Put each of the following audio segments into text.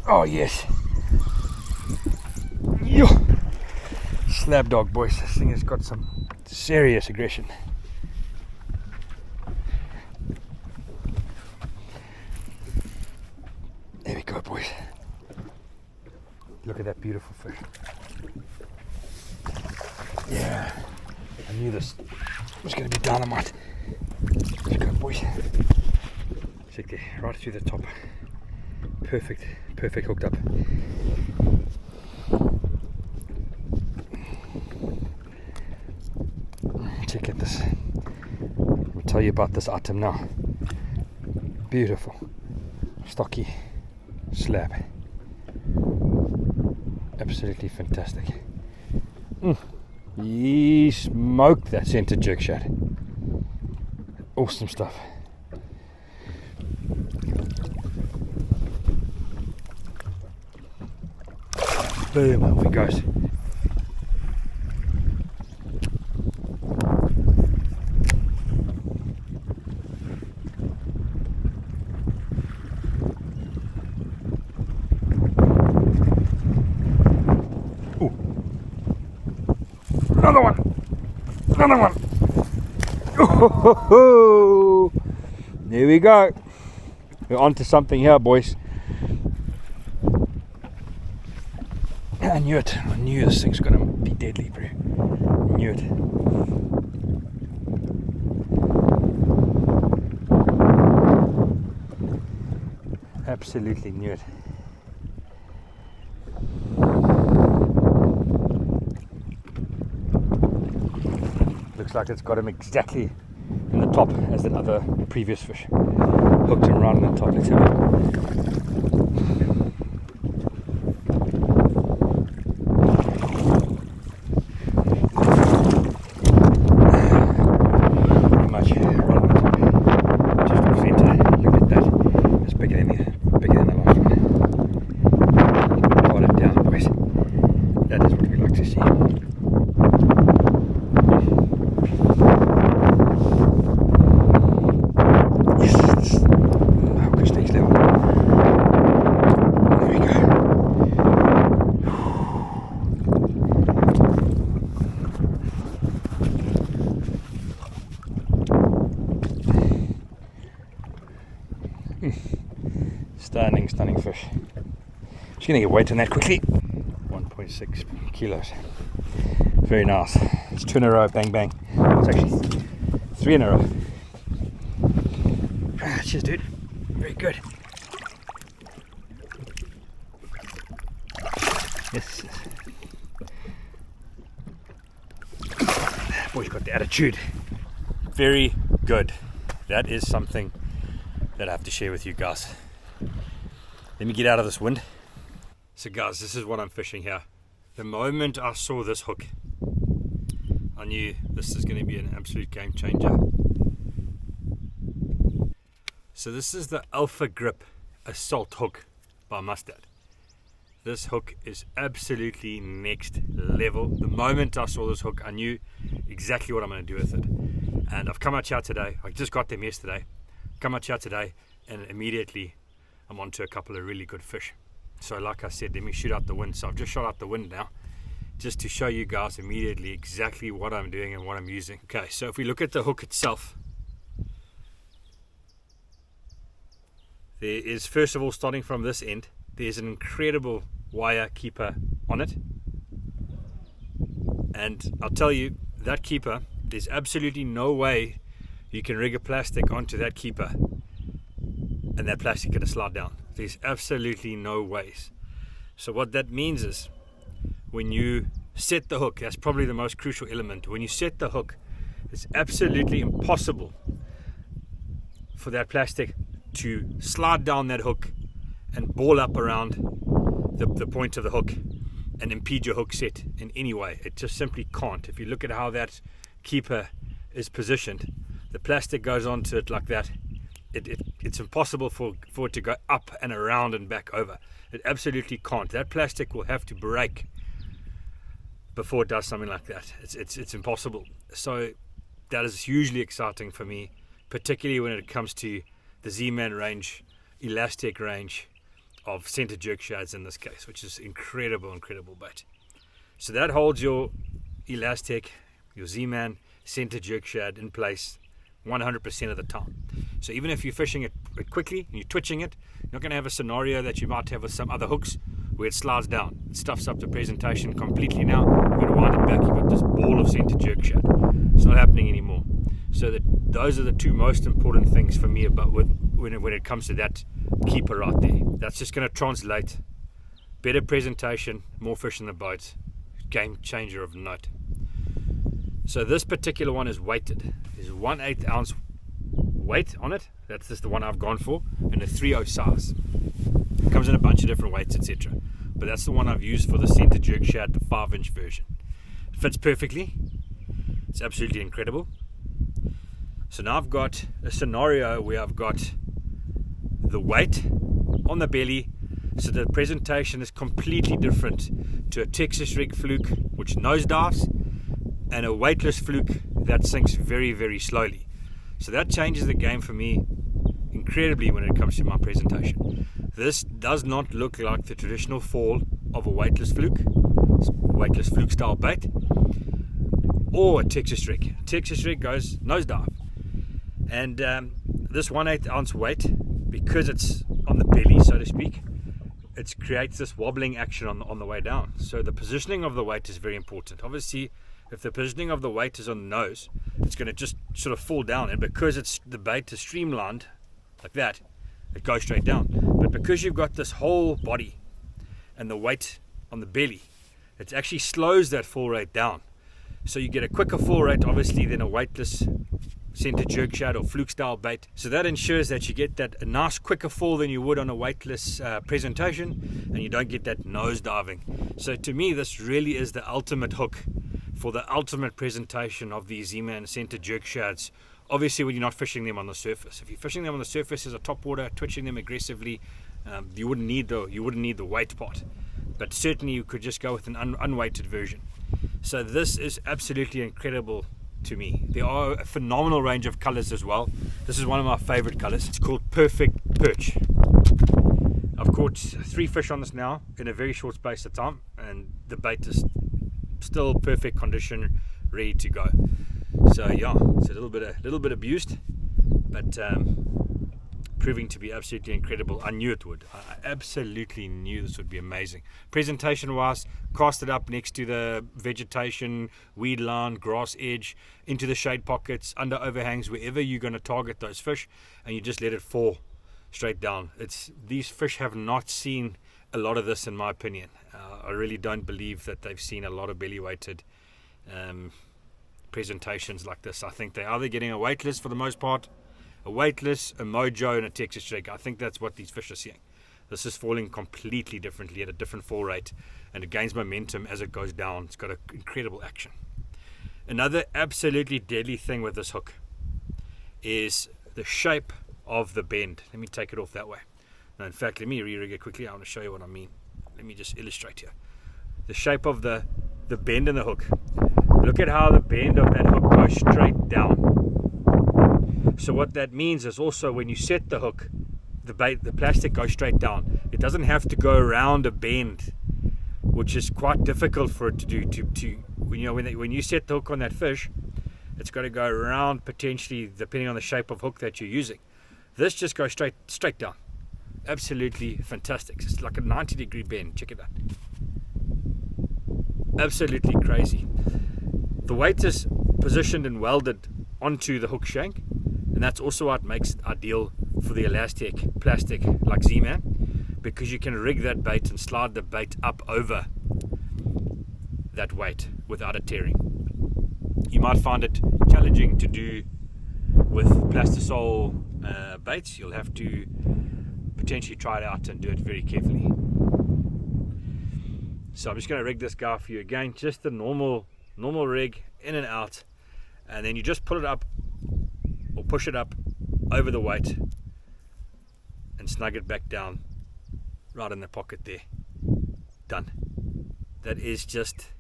Oh yes. Yo. Slab dog, boys. This thing has got some serious aggression. There we go, boys. Look at that beautiful fish. Yeah, I knew this was going to be dynamite. There we go, boys. Check there, right through the top. Perfect hooked up. Check out this. I'll tell you about this item now. Beautiful, stocky slab. Absolutely fantastic. He smoked that center jerk shad. Awesome stuff. Boom, off he goes. Another one. Oh, there we go. We're on to something here, boys. I knew it. I knew this thing's gonna be deadly, bro. I knew it. Absolutely knew it. Looks like it's got him exactly in the top as that other previous fish. Hooked him right on the top. Let's have a look. Stunning fish. Just gonna get weight on that quickly. 1.6 kilos. Very nice. It's 2 in a row, bang bang. It's actually 3 in a row. Cheers, dude. Very good. Yes. Boy's got the attitude. Very good. That is something that I have to share with you guys. Let me get out of this wind. So guys, this is what I'm fishing here. The moment I saw this hook, I knew this is going to be an absolute game changer. So this is the Alpha Grip Assault Hook by Mustad. This hook is absolutely next level. The moment I saw this hook, I knew exactly what I'm going to do with it. And I've come out here today. I just got them yesterday. Come out here today and immediately I'm onto a couple of really good fish. So like I said, let me shoot out the wind. So I've just shot out the wind now, just to show you guys immediately exactly what I'm doing and what I'm using. Okay, so if we look at the hook itself, there is, first of all, starting from this end, there's an incredible wire keeper on it. And I'll tell you, that keeper, there's absolutely no way you can rig a plastic onto that keeper and that plastic gonna slide down. There's absolutely no ways. So what that means is, when you set the hook, that's probably the most crucial element. When you set the hook, it's absolutely impossible for that plastic to slide down that hook and ball up around the point of the hook and impede your hook set in any way. It just simply can't. If you look at how that keeper is positioned, the plastic goes onto it like that. It's impossible for it to go up and around and back over. It absolutely can't. That plastic will have to break before it does something like that. It's impossible. So that is hugely exciting for me, particularly when it comes to the Z-Man range, elastic range of center jerk shads in this case, which is incredible bait. So that holds your elastic, your Z-Man center jerk shad in place 100% of the time. So even if you're fishing it quickly and you're twitching it, you're not going to have a scenario that you might have with some other hooks where it slides down, it stuffs up the presentation completely. Now you're going to wind it back, you've got this ball of center jerk shad. It's not happening anymore. So those are the two most important things for me about when it comes to that keeper right there. That's just going to translate better presentation, more fish in the boat, game changer of note. So this particular one is weighted. There's 1/8 ounce weight on it. That's just the one I've gone for, and a 3/0 size. It comes in a bunch of different weights, etc. But that's the one I've used for the center jerk shad, the 5-inch version. It fits perfectly. It's absolutely incredible. So now I've got a scenario where I've got the weight on the belly, so the presentation is completely different to a Texas rig fluke which nosedives and a weightless fluke that sinks very, very slowly. So that changes the game for me incredibly when it comes to my presentation. This does not look like the traditional fall of a weightless fluke style bait, or a Texas rig. Texas rig goes nosedive. And this 1/8 ounce weight, because it's on the belly, so to speak, it creates this wobbling action on the way down. So the positioning of the weight is very important. Obviously, if the positioning of the weight is on the nose, it's going to just sort of fall down, and because the bait is streamlined like that, it goes straight down. But because you've got this whole body and the weight on the belly, it actually slows that fall rate down. So you get a quicker fall rate, obviously, than a weightless center jerk shad or fluke style bait. So that ensures that you get a nice quicker fall than you would on a weightless presentation, and you don't get that nose diving. So to me, this really is the ultimate hook for the ultimate presentation of these Z-Man center jerk shads. Obviously, when you're not fishing them on the surface. If you're fishing them on the surface as a top water, twitching them aggressively, you wouldn't need the weight part. But certainly you could just go with an unweighted version. So this is absolutely incredible to me. There are a phenomenal range of colors as well. This is one of my favorite colors. It's called Perfect Perch. I've caught 3 fish on this now in a very short space of time, and the bait is still perfect condition, ready to go. So yeah, it's a little bit abused, but proving to be absolutely incredible. I knew it would. I absolutely knew this would be amazing. Presentation wise, cast it up next to the vegetation, weed line, grass edge, into the shade pockets, under overhangs, wherever you're going to target those fish, and you just let it fall straight down. These fish have not seen a lot of this, in my opinion. I really don't believe that they've seen a lot of belly weighted presentations like this. I think they're either getting a weightless for the most part, a weightless, a mojo, and a Texas rig. I think that's what these fish are seeing. This is falling completely differently at a different fall rate, and it gains momentum as it goes down. It's got an incredible action. Another absolutely deadly thing with this hook is the shape of the bend. Let me take it off that way. Now, in fact, let me re-rig it quickly. I want to show you what I mean. Let me just illustrate here. The shape of the bend in the hook. Look at how the bend of that hook goes straight down. So what that means is also when you set the hook, the plastic goes straight down. It doesn't have to go around a bend, which is quite difficult for it to do. When you set the hook on that fish, it's got to go around, potentially, depending on the shape of hook that you're using. This just goes straight down. Absolutely fantastic. It's like a 90-degree bend. Check it out. Absolutely crazy. The weight is positioned and welded onto the hook shank, and that's also what makes it ideal for the elastic plastic like Z-Man, because you can rig that bait and slide the bait up over that weight without it tearing. You might find it challenging to do with plastisol baits. You'll have to potentially try it out and do it very carefully. So I'm just going to rig this guy for you again, just the normal rig, in and out, and then you just pull it up or push it up over the weight and snug it back down right in the pocket there. Done. That is just,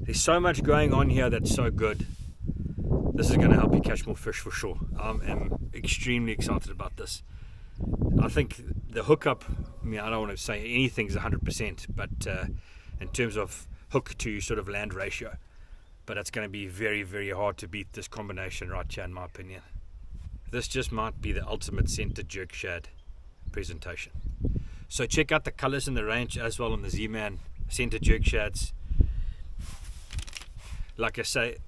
there's so much going on here that's so good. This is going to help you catch more fish for sure. I am extremely excited about this. I think the hookup, I mean, I don't want to say anything's 100%, but in terms of hook to sort of land ratio, but it's going to be very, very hard to beat this combination right here, in my opinion. This just might be the ultimate center jerk shad presentation. So check out the colors in the range as well on the Z-Man center jerk shads. Like I say,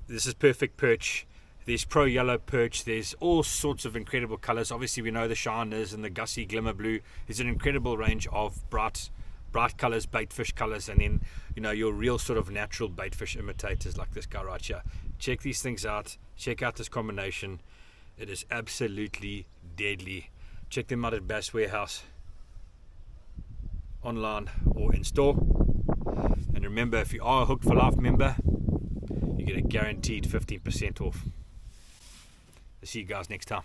this is perfect perch. There's pro yellow perch. There's all sorts of incredible colors. Obviously, we know the shiners and the Gussie glimmer blue. There's an incredible range of bright colors, baitfish colors, and then, you know, your real sort of natural baitfish imitators like this guy right here. Check these things out. Check out this combination. It is absolutely deadly. Check them out at Bass Warehouse, online or in store. And remember, if you are a Hooked for Life member, you get a guaranteed 15% off. I'll see you guys next time.